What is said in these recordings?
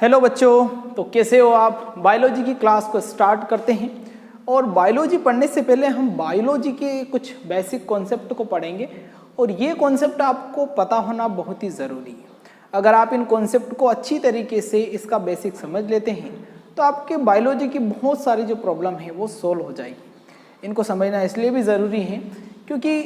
Hello बच्चों, तो कैसे हो आप। बायोलॉजी की क्लास को स्टार्ट करते हैं। और बायोलॉजी पढ़ने से पहले हम बायोलॉजी के कुछ बेसिक कॉन्सेप्ट को पढ़ेंगे और ये कॉन्सेप्ट आपको पता होना बहुत ही ज़रूरी है। अगर आप इन कॉन्सेप्ट को अच्छी तरीके से इसका बेसिक समझ लेते हैं तो आपके बायोलॉजी की बहुत सारी जो प्रॉब्लम है वो सोल्व हो जाएगी। इनको समझना इसलिए भी ज़रूरी है क्योंकि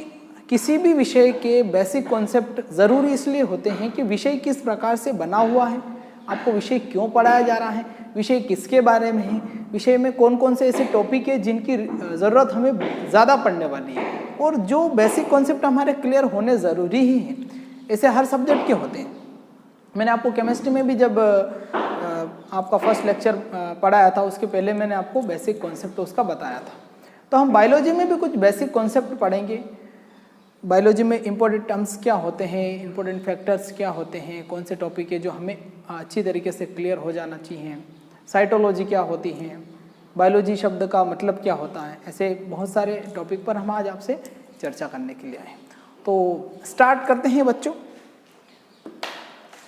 किसी भी विषय के बेसिक कॉन्सेप्ट ज़रूरी इसलिए होते हैं कि विषय किस प्रकार से बना हुआ है, आपको विषय क्यों पढ़ाया जा रहा है, विषय किसके बारे में है, विषय में कौन कौन से ऐसे टॉपिक है जिनकी ज़रूरत हमें ज़्यादा पढ़ने वाली है, और जो बेसिक कॉन्सेप्ट हमारे क्लियर होने ज़रूरी ही हैं। ऐसे हर सब्जेक्ट के होते हैं। मैंने आपको केमिस्ट्री में भी जब आपका फर्स्ट लेक्चर पढ़ाया था उसके पहले मैंने आपको बेसिक कॉन्सेप्ट उसका बताया था। तो हम बायोलॉजी में भी कुछ बेसिक कॉन्सेप्ट पढ़ेंगे। बायोलॉजी में इंपॉर्टेंट टर्म्स क्या होते हैं, इंपॉर्टेंट फैक्टर्स क्या होते हैं, कौन से टॉपिक है जो हमें अच्छी तरीके से क्लियर हो जाना चाहिए, साइटोलॉजी क्या होती है, बायोलॉजी शब्द का मतलब क्या होता है, ऐसे बहुत सारे टॉपिक पर हम आज आपसे चर्चा करने के लिए आए। तो स्टार्ट करते हैं बच्चों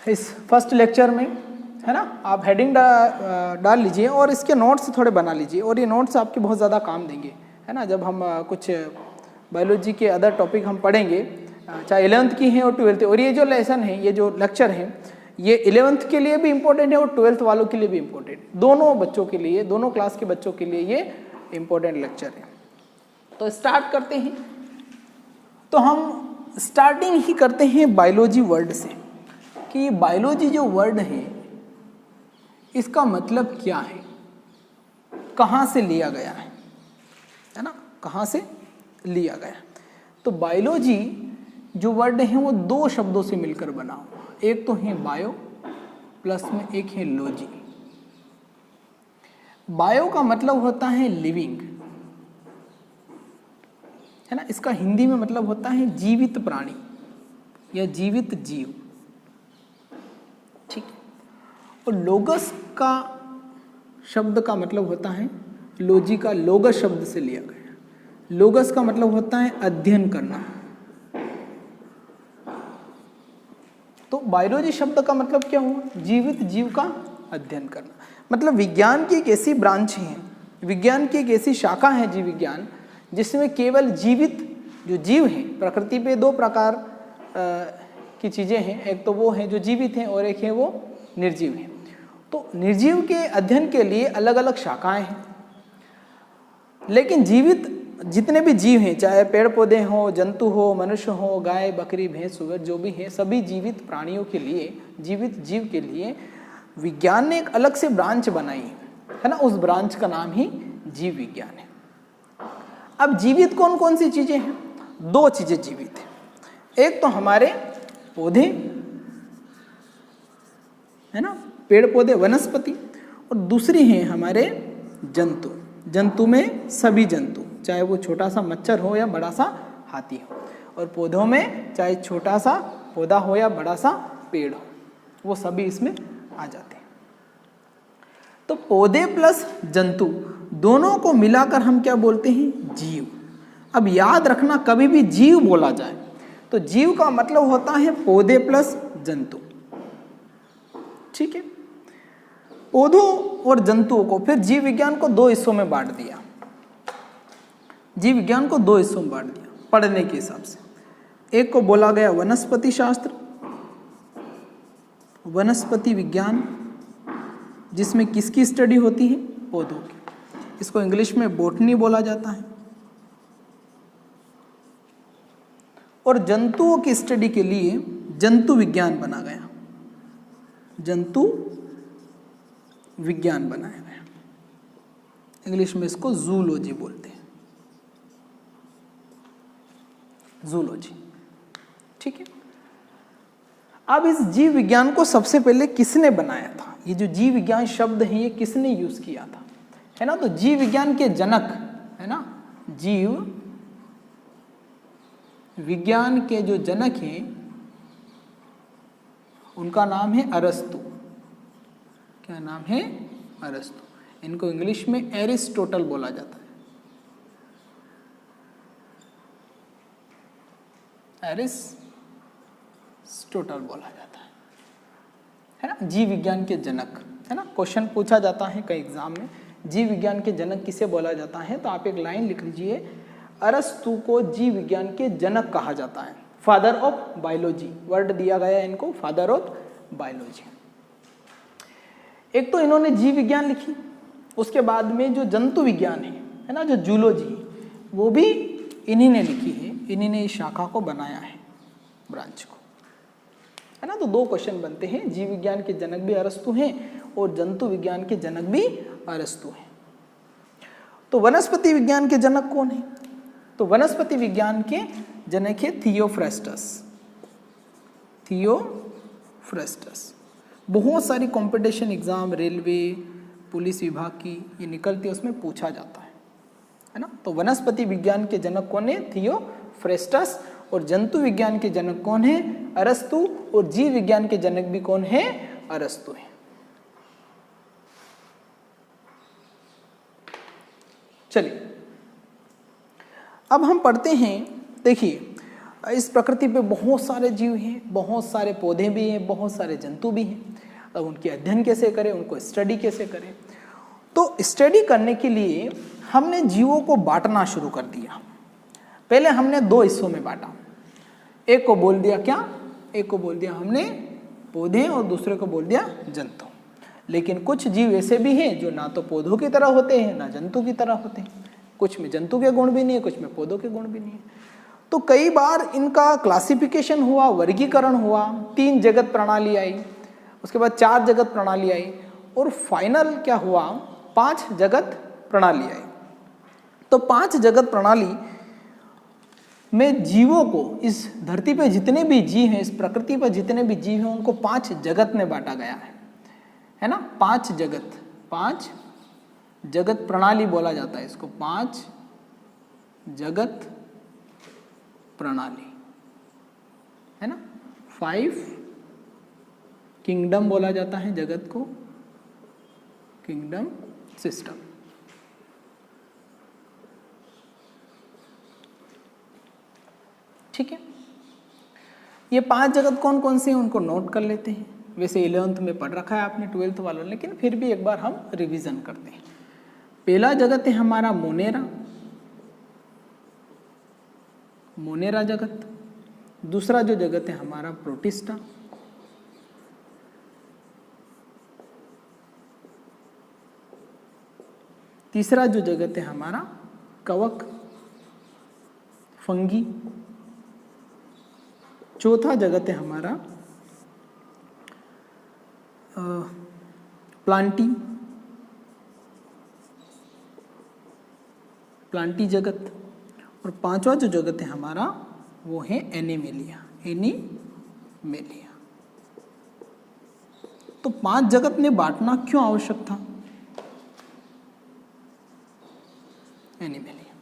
इस फर्स्ट लेक्चर में, है ना। आप हेडिंग डाल लीजिए और इसके नोट्स थोड़े बना लीजिए, और ये नोट्स आपके बहुत ज़्यादा काम देंगे, है ना। जब हम कुछ बायोलॉजी के अदर टॉपिक हम पढ़ेंगे, चाहे 11th की हैं और 12th, और ये जो लेसन है, ये जो लेक्चर है, ये 11th के लिए भी इम्पोर्टेंट है और 12th वालों के लिए भी इम्पोर्टेंट, दोनों बच्चों के लिए, दोनों क्लास के बच्चों के लिए ये इम्पोर्टेंट लेक्चर है। तो स्टार्ट करते हैं। तो हम स्टार्टिंग ही करते हैं बायोलॉजी वर्ड से, कि बायोलॉजी जो वर्ड है इसका मतलब क्या है, कहाँ से लिया गया है ना, कहाँ से लिया गया। तो बायोलॉजी जो वर्ड है वो दो शब्दों से मिलकर बना हुआ, एक तो है बायो प्लस में एक है लॉजी। बायो का मतलब होता है लिविंग, है ना। इसका हिंदी में मतलब होता है जीवित प्राणी या जीवित जीव, ठीक है। और लोगस का शब्द का मतलब होता है, लॉजी का लोगस शब्द से लिया गया। लोगस का मतलब होता है अध्ययन करना। तो बायोलॉजी शब्द का मतलब क्या हुआ, जीवित जीव का अध्ययन करना। मतलब विज्ञान की एक ऐसी ब्रांच है, विज्ञान की एक ऐसी शाखा है जीव विज्ञान, जिसमें केवल जीवित जो जीव हैं, प्रकृति पे दो प्रकार की चीज़ें हैं, एक तो वो हैं जो जीवित हैं और एक है वो निर्जीव हैं। तो निर्जीव के अध्ययन के लिए अलग अलग शाखाएं हैं, लेकिन जीवित जितने भी जीव हैं, चाहे पेड़ पौधे हो, जंतु हो, मनुष्य हो, गाय बकरी भैंस सुअर जो भी हैं, सभी जीवित प्राणियों के लिए, जीवित जीव के लिए विज्ञान ने एक अलग से ब्रांच बनाई है ना। उस ब्रांच का नाम ही जीव विज्ञान है। अब जीवित कौन कौन सी चीजें हैं, दो चीजें जीवित हैं। एक तो हमारे पौधे, है ना, पेड़ पौधे वनस्पति, और दूसरी हैं हमारे जंतु। जंतु में सभी जंतु, चाहे वो छोटा सा मच्छर हो या बड़ा सा हाथी हो, और पौधों में चाहे छोटा सा पौधा हो या बड़ा सा पेड़ हो, वो सभी इसमें आ जाते हैं। तो पौधे प्लस जंतु दोनों को मिलाकर हम क्या बोलते हैं, जीव। अब याद रखना, कभी भी जीव बोला जाए तो जीव का मतलब होता है पौधे प्लस जंतु, ठीक है। पौधों और जंतुओं को फिर जीव विज्ञान को दो हिस्सों में बांट दिया, जीव विज्ञान को दो हिस्सों में बांट दिया पढ़ने के हिसाब से। एक को बोला गया वनस्पति शास्त्र, वनस्पति विज्ञान, जिसमें किसकी स्टडी होती है, पौधों की। इसको इंग्लिश में बॉटनी बोला जाता है। और जंतुओं की स्टडी के लिए जंतु विज्ञान बना गया, जंतु विज्ञान बनाया गया। इंग्लिश में इसको जूलॉजी बोलते हैं, जूलॉजी, ठीक है। अब इस जीव विज्ञान को सबसे पहले किसने बनाया था, ये जो जीव विज्ञान शब्द है ये किसने यूज किया था, है ना। तो जीव विज्ञान के जनक, है ना, जीव विज्ञान के जो जनक हैं उनका नाम है अरस्तु। क्या नाम है, अरस्तु। इनको इंग्लिश में एरिस्टोटल बोला जाता है, एरिस्टोटल बोला जाता है ना, जीव विज्ञान के जनक है ना, क्वेश्चन पूछा जाता है कई एग्जाम में, जीव विज्ञान के जनक किसे बोला जाता है, तो आप एक लाइन लिख लीजिए, अरस्तु को जीव विज्ञान के जनक कहा जाता है, फादर ऑफ बायोलॉजी, वर्ड दिया गया है इनको, फादर ऑफ बायोलॉजी। एक तो इन्होंने जीव विज्ञान लिखी, उसके बाद में जो जंतु विज्ञान है ना, जो जूलॉजी, वो भी इन्हीं ने लिखी है, इन्हीं ने इस शाखा को बनाया है, ब्रांच को, है ना। तो दो क्वेश्चन बनते हैं, जीव विज्ञान के जनक भी अरस्तु हैं और जंतु विज्ञान के जनक भी अरस्तु हैं। तो वनस्पति विज्ञान के जनक कौन है, तो वनस्पति विज्ञान के जनक है थियोफ्रेस्टस। थियोफ्रेस्टस, बहुत सारी कंपटीशन एग्जाम, रेलवे, पुलिस विभाग की ये निकलती है, उसमें पूछा जाता है ना। तो वनस्पति विज्ञान के जनक कौन है, थियोफ्रेस्टस, और जंतु विज्ञान के जनक कौन है, अरस्तु, और जीव विज्ञान के जनक भी कौन है, अरस्तु है। चलिए अब हम पढ़ते हैं, देखिए इस प्रकृति पे बहुत सारे जीव हैं, बहुत सारे पौधे भी हैं, बहुत सारे जंतु भी हैं। अब उनके अध्ययन कैसे करें, उनको स्टडी कैसे करें, तो स्टडी करने के लिए हमने जीवों को बांटना शुरू कर दिया। पहले हमने दो हिस्सों में बांटा, एक को बोल दिया क्या, एक को बोल दिया हमने पौधे और दूसरे को बोल दिया जंतु। लेकिन कुछ जीव ऐसे भी हैं जो ना तो पौधों की तरह होते हैं ना जंतु की तरह होते हैं, कुछ में जंतु के गुण भी नहीं है, कुछ में पौधों के गुण भी नहीं है। तो कई बार इनका क्लासिफिकेशन हुआ, वर्गीकरण हुआ, 3 जगत प्रणाली आई, उसके बाद 4 जगत प्रणाली आई, और फाइनल क्या हुआ, 5 जगत प्रणाली आई। तो 5 जगत प्रणाली में जीवों को, इस धरती पे जितने भी जीव हैं, इस प्रकृति पर जितने भी जीव हैं, उनको 5 जगत में बांटा गया है ना। 5 जगत, 5 जगत प्रणाली बोला जाता है इसको, 5 जगत प्रणाली, है ना। 5 किंगडम बोला जाता है जगत को, किंगडम सिस्टम। ठीक है, ये 5 जगत कौन कौन से हैं उनको नोट कर लेते हैं। वैसे 11th में पढ़ रखा है आपने, 12th वालों ने, लेकिन फिर भी एक बार हम रिवीजन करते हैं। पहला जगत है हमारा मोनेरा, मोनेरा जगत। दूसरा जो जगत है हमारा प्रोटिस्टा, तीसरा जो जगत है हमारा कवक, फंगी। चौथा जगत है हमारा प्लांटी, प्लांटी जगत। और 5वां जो जगत है हमारा वो है एनिमेलिया, एनिमेलिया। तो 5 जगत में बांटना क्यों आवश्यक था, एनिमेलिया।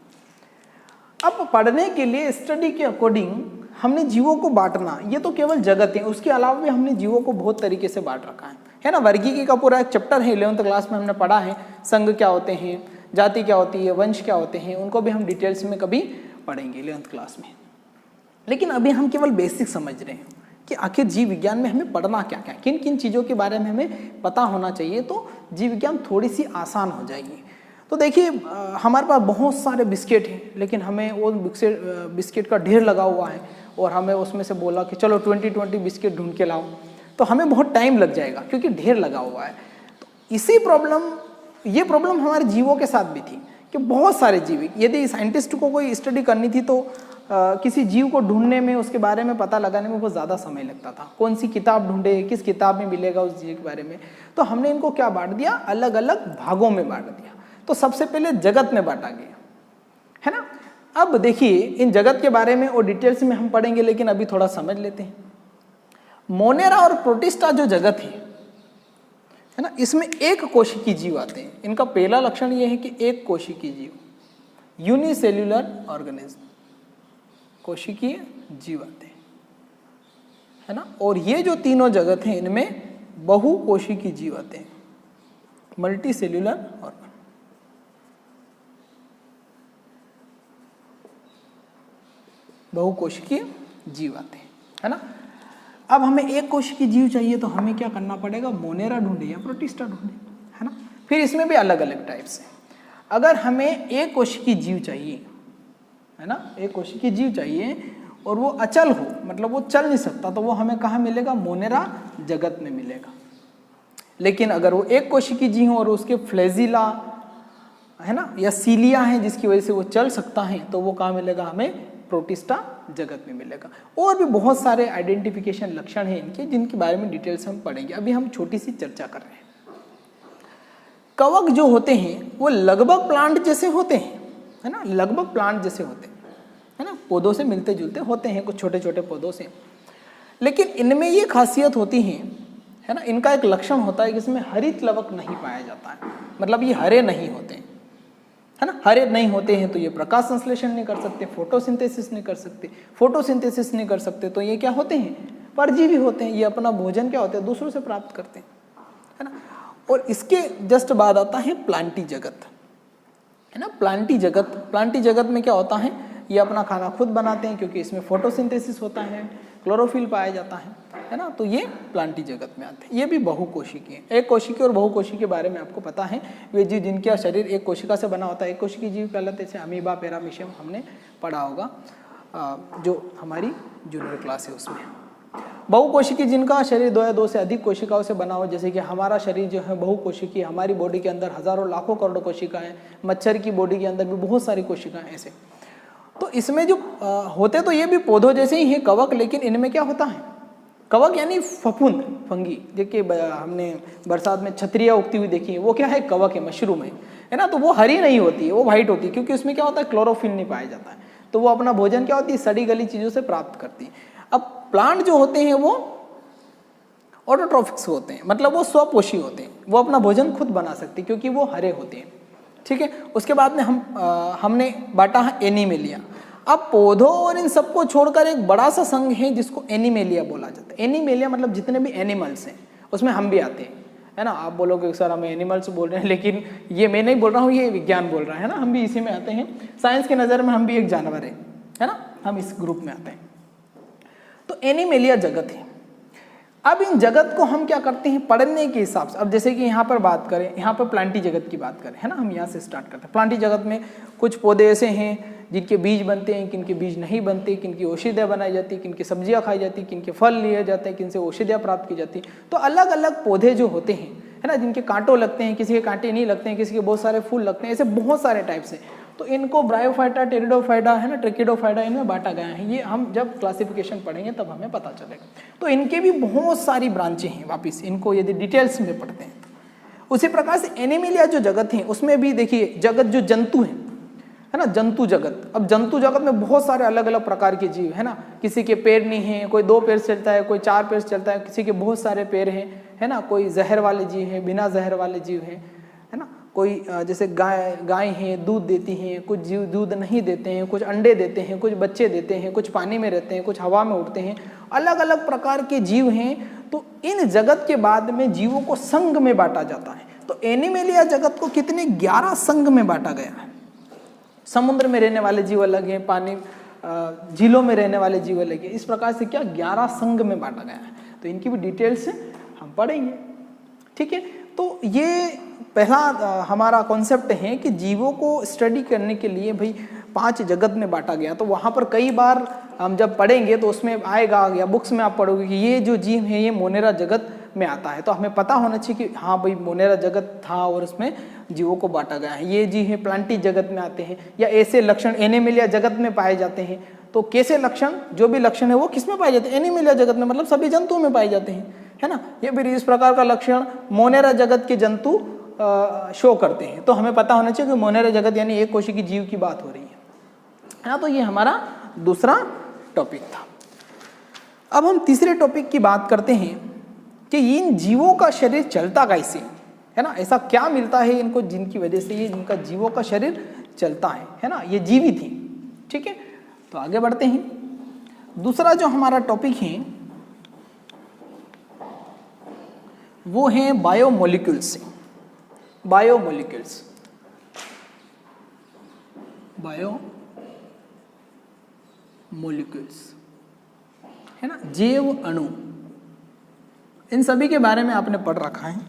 अब पढ़ने के लिए स्टडी के अकॉर्डिंग हमने जीवों को बांटना, ये तो केवल जगत है, उसके अलावा भी हमने जीवों को बहुत तरीके से बांट रखा है ना। वर्गीकी का पूरा एक चैप्टर है, 11th क्लास में हमने पढ़ा है, संघ क्या होते हैं, जाति क्या होती है, वंश क्या होते हैं, उनको भी हम डिटेल्स में कभी पढ़ेंगे 11th क्लास में। लेकिन अभी हम केवल बेसिक समझ रहे हैं कि आखिर जीव विज्ञान में हमें पढ़ना क्या क्या, किन किन चीज़ों के बारे में हमें पता होना चाहिए, तो जीव विज्ञान थोड़ी सी आसान हो जाएगी। तो देखिए हमारे पास बहुत सारे बिस्किट हैं, लेकिन हमें वो बिस्किट का ढेर लगा हुआ है और हमें उसमें से बोला कि चलो 20 बिस्किट ढूंढ के लाओ, तो हमें बहुत टाइम लग जाएगा क्योंकि ढेर लगा हुआ है। तो इसी ये प्रॉब्लम हमारे जीवों के साथ भी थी कि बहुत सारे जीव, यदि साइंटिस्ट को कोई स्टडी करनी थी तो किसी जीव को ढूंढने में, उसके बारे में पता लगाने में बहुत ज़्यादा समय लगता था। कौन सी किताब ढूंढे, किस किताब में मिलेगा उस जीव के बारे में। तो हमने इनको क्या बांट दिया, अलग अलग भागों में बांट दिया। तो सबसे पहले जगत में बांटा गया, है ना। अब देखिए इन जगत के बारे में और डिटेल्स में हम पढ़ेंगे, लेकिन अभी थोड़ा समझ लेते हैं। मोनेरा और प्रोटिस्टा जो जगत है ना, इसमें एक कोशिकीय जीव आते हैं। इनका पहला लक्षण यह है कि एक कोशिकीय जीव, यूनिसेल्युलर ऑर्गेनिज्म, कोशिकीय जीव आते हैं, है ना। और ये जो तीनों जगत हैं इनमें बहुकोशिकीय जीव आते हैं, मल्टी सेल्युलर ऑर्गन। बहुकोशिकीय जीव आते हैं, है ना। अब हमें एक कोशिकीय जीव चाहिए तो हमें क्या करना पड़ेगा, मोनेरा ढूंढे या प्रोटिस्टा ढूंढे, है ना। फिर इसमें भी अलग अलग टाइप्स हैं। अगर हमें एक कोशिकीय जीव चाहिए, है ना, एक कोशिकीय जीव चाहिए और वो अचल हो, मतलब वो चल नहीं सकता, तो वो हमें कहाँ मिलेगा, मोनेरा जगत में मिलेगा। लेकिन अगर वो एक कोशिकीय जीव हो और उसके फ्लैजिला, है ना, या सीलिया है जिसकी वजह से वो चल सकता है, तो वो कहाँ मिलेगा, हमें प्रोटिस्टा जगत में मिलेगा। और भी बहुत सारे आइडेंटिफिकेशन लक्षण हैं इनके, जिनके बारे में डिटेल्स हम पढ़ेंगे। अभी हम छोटी सी चर्चा कर रहे हैं। कवक जो होते हैं वो लगभग प्लांट जैसे होते हैं, है ना, लगभग प्लांट जैसे होते हैं, है ना, पौधों से मिलते जुलते होते हैं, कुछ छोटे छोटे पौधों से। लेकिन इनमें ये खासियत होती है, है ना, इनका एक लक्षण होता है कि इसमें हरित लवक नहीं पाया जाता है, मतलब ये हरे नहीं होते हैं, है ना। हरे नहीं होते हैं तो ये प्रकाश संश्लेषण नहीं कर सकते, फोटोसिंथेसिस नहीं कर सकते। फोटोसिंथेसिस नहीं कर सकते तो ये क्या होते हैं, परजीवी होते हैं। ये अपना भोजन क्या होते हैं, दूसरों से प्राप्त करते हैं, है ना। और इसके जस्ट बाद आता है प्लांटी जगत, है ना। प्लांटी जगत में क्या होता है, ये अपना खाना खुद बनाते हैं क्योंकि इसमें फोटोसिंथेसिस होता है, क्लोरोफिल पाया जाता है ना। तो ये प्लांटी जगत में आते हैं। ये भी बहुकोशिकीय हैं। एक कोशिकीय और बहुकोशिकीय के बारे में आपको पता है, वे जीव जिनका शरीर एक कोशिका से बना होता है, एक कोशिकीय जीव कहलाते हैं। जैसे अमीबा, पैरामीशियम हमने पढ़ा होगा जो हमारी जूनियर क्लास है उसमें। बहुकोशिकीय जिनका शरीर दो या दो से अधिक कोशिकाओं से बना हो, जैसे कि हमारा शरीर जो है बहुकोशिकीय, हमारी बॉडी के अंदर हजारों लाखों करोड़ों कोशिकाएं, मच्छर की बॉडी के अंदर भी बहुत सारी कोशिकाएं ऐसे। तो इसमें जो होते तो ये भी पौधों जैसे ही है कवक, लेकिन इनमें क्या होता है, कवक यानी फफूंद, फंगी, देखिए हमने बरसात में छतरियाँ उगती हुई देखी है, वो क्या है, कवक है, मशरूम है ना। तो वो हरी नहीं होती है, वो वाइट होती है, क्योंकि उसमें क्या होता है, क्लोरोफिल नहीं पाया जाता है। तो वो अपना भोजन क्या होती है, सड़ी गली चीज़ों से प्राप्त करती है। अब प्लांट जो होते हैं वो ऑटोट्रॉफिक्स होते हैं, मतलब वो स्वपोषी होते हैं, वो अपना भोजन खुद बना सकते हैं क्योंकि वो हरे होते हैं, ठीक है। उसके बाद में हमने बांटा है एनिमेलिया। अब पौधों और इन सबको छोड़कर एक बड़ा सा संघ है जिसको एनिमेलिया बोला जाता है। एनिमेलिया मतलब जितने भी एनिमल्स हैं, उसमें हम भी आते हैं, है ना। आप बोलोगे सर हम एनिमल्स बोल रहे हैं, लेकिन ये मैं नहीं बोल रहा हूँ, ये विज्ञान बोल रहा है ना, हम भी इसी में आते हैं। साइंस के नज़र में हम भी एक जानवर है ना, हम इस ग्रुप में आते हैं। तो एनिमेलिया जगत है। अब इन जगत को हम क्या करते हैं, पढ़ने के हिसाब से। अब जैसे कि यहाँ पर बात करें, यहाँ पर प्लांटी जगत की बात करें, है ना, हम यहाँ से स्टार्ट करते हैं। प्लांटी जगत में कुछ पौधे ऐसे हैं जिनके बीज बनते हैं, किनके बीज नहीं बनते, किनकी औषधियाँ बनाई जाती, किनकी सब्जियाँ खाई जाती, किनके फल लिए जाते हैं, किनसे औषधियाँ प्राप्त की जाती। तो अलग अलग पौधे जो होते हैं, है ना, जिनके कांटों लगते हैं, किसी के कांटे नहीं लगते हैं, किसी के बहुत सारे फूल लगते हैं, ऐसे बहुत सारे टाइप्स हैं। तो इनको ब्रायोफाइटा, टेरिडोफाइटा, है ना, ट्रिकिडोफाइटा, इनमें बांटा गया है। ये हम जब क्लासिफिकेशन पढ़ेंगे तब हमें पता चलेगा। तो इनके भी बहुत सारी ब्रांचें हैं, वापिस इनको यदि डिटेल्स में पढ़ते हैं। उसी प्रकार से एनिमेलिया जो जगत है उसमें भी देखिए, जगत जो जंतु है ना, जंतु जगत। अब जंतु जगत में बहुत सारे अलग अलग प्रकार के जीव, है ना। किसी के पैर नहीं है, कोई 2 पैर से चलता है, कोई 4 पैर से चलता है, किसी के बहुत सारे पैर हैं, है ना। कोई जहर वाले जीव है, बिना जहर वाले जीव है ना। कोई जैसे गाय हैं, दूध देती हैं, कुछ जीव दूध नहीं देते हैं, कुछ अंडे देते हैं, कुछ बच्चे देते हैं, कुछ पानी में रहते हैं, कुछ हवा में उड़ते हैं, अलग अलग प्रकार के जीव हैं। तो इन जगत के बाद में जीवों को संघ में बांटा जाता है। तो एनिमेलिया जगत को कितने 11 संघ में बांटा गया है। समुद्र में रहने वाले जीव अलग हैं, पानी झीलों में रहने वाले जीव अलग हैं। इस प्रकार से क्या 11 संघ में बांटा गया है। तो इनकी भी डिटेल्स हम पढ़ेंगे, ठीक है। तो ये पहला हमारा कॉन्सेप्ट है कि जीवों को स्टडी करने के लिए भाई 5 जगत में बांटा गया। तो वहाँ पर कई बार हम जब पढ़ेंगे तो उसमें आएगा, या बुक्स में आप पढ़ोगे कि ये जो जीव है ये मोनेरा जगत में आता है। तो हमें पता होना चाहिए कि हाँ भाई मोनेरा जगत था और उसमें जीवों को बांटा गया है। ये जीव है प्लांटी जगत में आते हैं, या ऐसे लक्षण एनिमेलिया जगत में पाए जाते हैं। तो कैसे लक्षण, जो भी लक्षण है वो किस में पाए जाते हैं, एनिमेलिया जगत में, मतलब सभी जंतुओं में पाए जाते हैं, है ना। ये फिर इस प्रकार का लक्षण मोनेरा जगत के जंतु शो करते हैं। तो हमें पता होना चाहिए कि मोनेरा जगत यानी एक कोशिकीय जीव की बात हो रही है ना। तो ये हमारा दूसरा टॉपिक था। अब हम तीसरे टॉपिक की बात करते हैं कि इन जीवों का शरीर चलता कैसे, है ना। ऐसा क्या मिलता है इनको जिनकी वजह से ये जिनका जीवों का शरीर चलता है ना, ये जीवित हैं, ठीक है। तो आगे बढ़ते हैं। दूसरा जो हमारा टॉपिक है वो है बायोमोलिक्यूल्स। बायोमोलिक्यूल्स, बायोमोलिक्यूल्स, है ना, जैव अणु। इन सभी के बारे में आपने पढ़ रखा है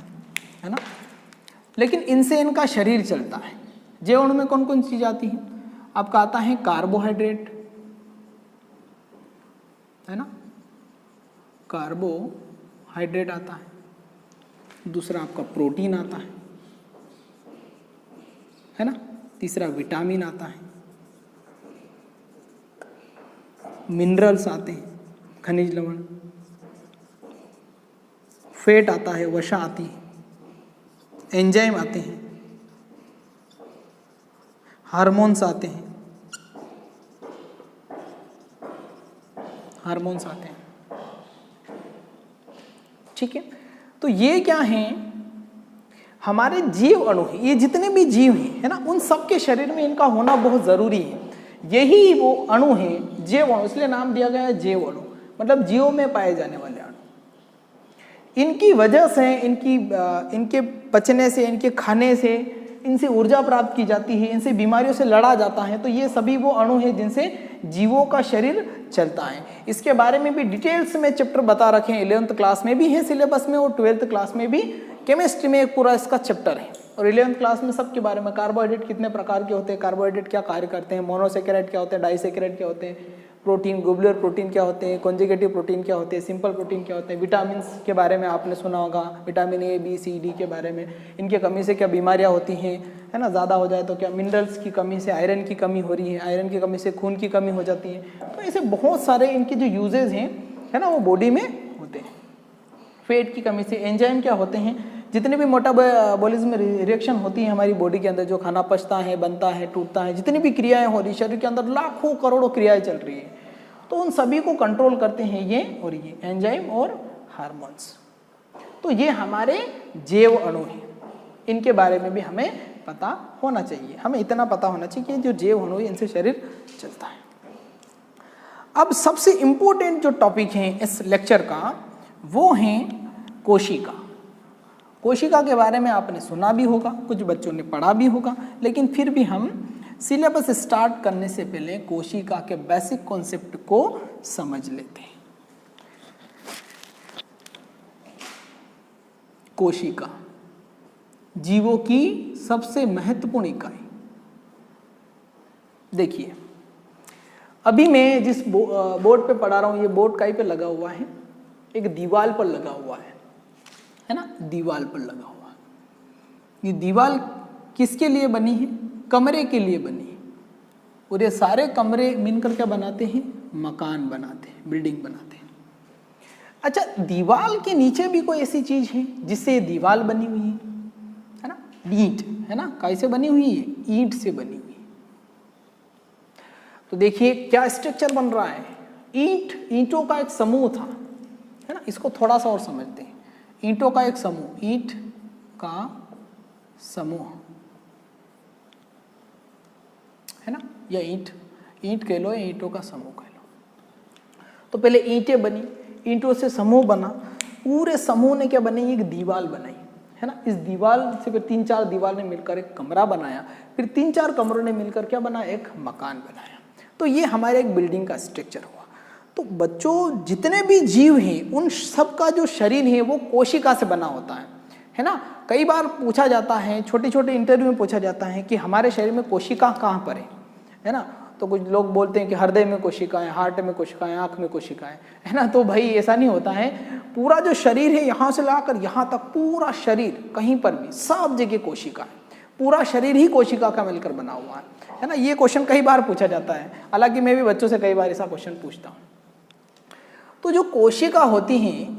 ना। लेकिन इनसे इनका शरीर चलता है। जैव अणु में कौन कौन चीज आती है? आपका आता है कार्बोहाइड्रेट, है ना, कार्बोहाइड्रेट आता है। दूसरा आपका प्रोटीन आता है ना। तीसरा विटामिन आता है, मिनरल्स आते हैं, खनिज लवण, फैट आता है, वसा आती है, एंजाइम आते हैं, हार्मोन्स आते हैं, हार्मोन्स आते हैं। ठीक है, तो ये क्या हैं? हमारे जीव अणु हैं। ये जितने भी जीव हैं, है ना, उन सबके शरीर में इनका होना बहुत जरूरी है। यही वो अणु हैं, जैव अणु, इसलिए नाम दिया गया है जैव अणु, मतलब जीवों में पाए जाने वाले अणु। इनकी वजह से, इनके पचने से, इनके खाने से, इनसे ऊर्जा प्राप्त की जाती है, इनसे बीमारियों से लड़ा जाता है। तो ये सभी वो अणु हैं जिनसे जीवों का शरीर चलता है। इसके बारे में भी डिटेल्स में चैप्टर बता रखे हैं, 11th क्लास में भी है सिलेबस में, और 12th क्लास में भी केमिस्ट्री में एक पूरा इसका चैप्टर है। और 11th क्लास में सबके बारे में, कार्बोहाइड्रेट कितने प्रकार के होते हैं, कार्बोहाइड्रेट क्या कार्य करते हैं, मोनोसेकेराइड क्या होते हैं, डाइसेकेराइड क्या होते हैं, प्रोटीन, ग्लोबुलर प्रोटीन क्या होते हैं, कॉन्जुगेटिव प्रोटीन क्या होते हैं, सिंपल प्रोटीन क्या होते हैं, विटामिन के बारे में आपने सुना होगा, vitamin A, B, C, D के बारे में, इनके कमी से क्या बीमारियां होती हैं, है ना, ज़्यादा हो जाए तो क्या, मिनरल्स की कमी से आयरन की कमी हो रही है, आयरन की कमी से खून की कमी हो जाती है। तो ऐसे बहुत सारे इनके जो यूजेज हैं, है ना, वो बॉडी में होते हैं। फैट की कमी से एंजाइम क्या होते हैं, जितने भी मेटाबॉलिज्म रिएक्शन होती है हमारी बॉडी के अंदर, जो खाना पचता है, बनता है, टूटता है, जितनी भी क्रियाएं हो रही, शरीर के अंदर लाखों करोड़ों क्रियाएं चल रही है, तो उन सभी को कंट्रोल करते हैं ये और ये एंजाइम और हार्मोन्स। तो ये हमारे जैव अणु हैं, इनके बारे में भी हमें पता होना चाहिए। हमें इतना पता होना चाहिए कि जो जैव अणु है इनसे शरीर चलता है। अब सबसे इंपॉर्टेंट जो टॉपिक है इस लेक्चर का, वो है कोशिका। कोशिका के बारे में आपने सुना भी होगा, कुछ बच्चों ने पढ़ा भी होगा, लेकिन फिर भी हम सिलेबस स्टार्ट करने से पहले कोशिका के बेसिक कॉन्सेप्ट को समझ लेते हैं। कोशिका जीवों की सबसे महत्वपूर्ण इकाई। देखिए, अभी मैं जिस बोर्ड पे पढ़ा रहा हूं, ये बोर्ड कहीं पे लगा हुआ है, एक दीवार पर लगा हुआ है ना, दीवार पर लगा हुआ। ये दीवार किसके लिए बनी है? कमरे के लिए बनी है। और ये सारे कमरे मिलकर क्या बनाते हैं? मकान बनाते हैं, बिल्डिंग बनाते हैं। अच्छा, दीवार के नीचे भी कोई ऐसी चीज है जिससे ये दीवार बनी हुई है ना? ईंट, है ना, कैसे बनी हुई है? ईंट से बनी हुई है। तो देखिए क्या स्ट्रक्चर बन रहा है। ईंटों का एक समूह था, है ना, इसको थोड़ा सा और समझते हैं। ईंटों का एक समूह, ईंट का समूह, है ना, या ईंट कह लो या ईंटों का समूह कह लो। तो पहले ईंटें बनी, ईंटों से समूह बना, पूरे समूह ने क्या बनाई? एक दीवार बनाई, है ना। इस दीवार से फिर 3-4 दीवार ने मिलकर एक कमरा बनाया, फिर 3-4 कमरों ने मिलकर क्या बनाया? एक मकान बनाया। तो ये हमारे एक बिल्डिंग का स्ट्रक्चर हुआ। तो बच्चों, जितने भी जीव हैं उन सब का जो शरीर है वो कोशिका से बना होता है ना। कई बार पूछा जाता है, छोटे छोटे इंटरव्यू में पूछा जाता है कि हमारे शरीर में कोशिका कहाँ पर है ना। तो कुछ लोग बोलते हैं कि हृदय में कोशिकाएं, हार्ट में कोशिकाएं, आँख में कोशिकाएं, है ना। तो भाई ऐसा नहीं होता है। पूरा जो शरीर है यहाँ से लाकर यहाँ तक, पूरा शरीर कहीं पर भी सब जगह कोशिका है। पूरा शरीर ही कोशिका का मिलकर बना हुआ है ना। ये क्वेश्चन कई बार पूछा जाता है, हालांकि मैं भी बच्चों से कई बार ऐसा क्वेश्चन पूछता हूँ। तो जो कोशिका होती हैं,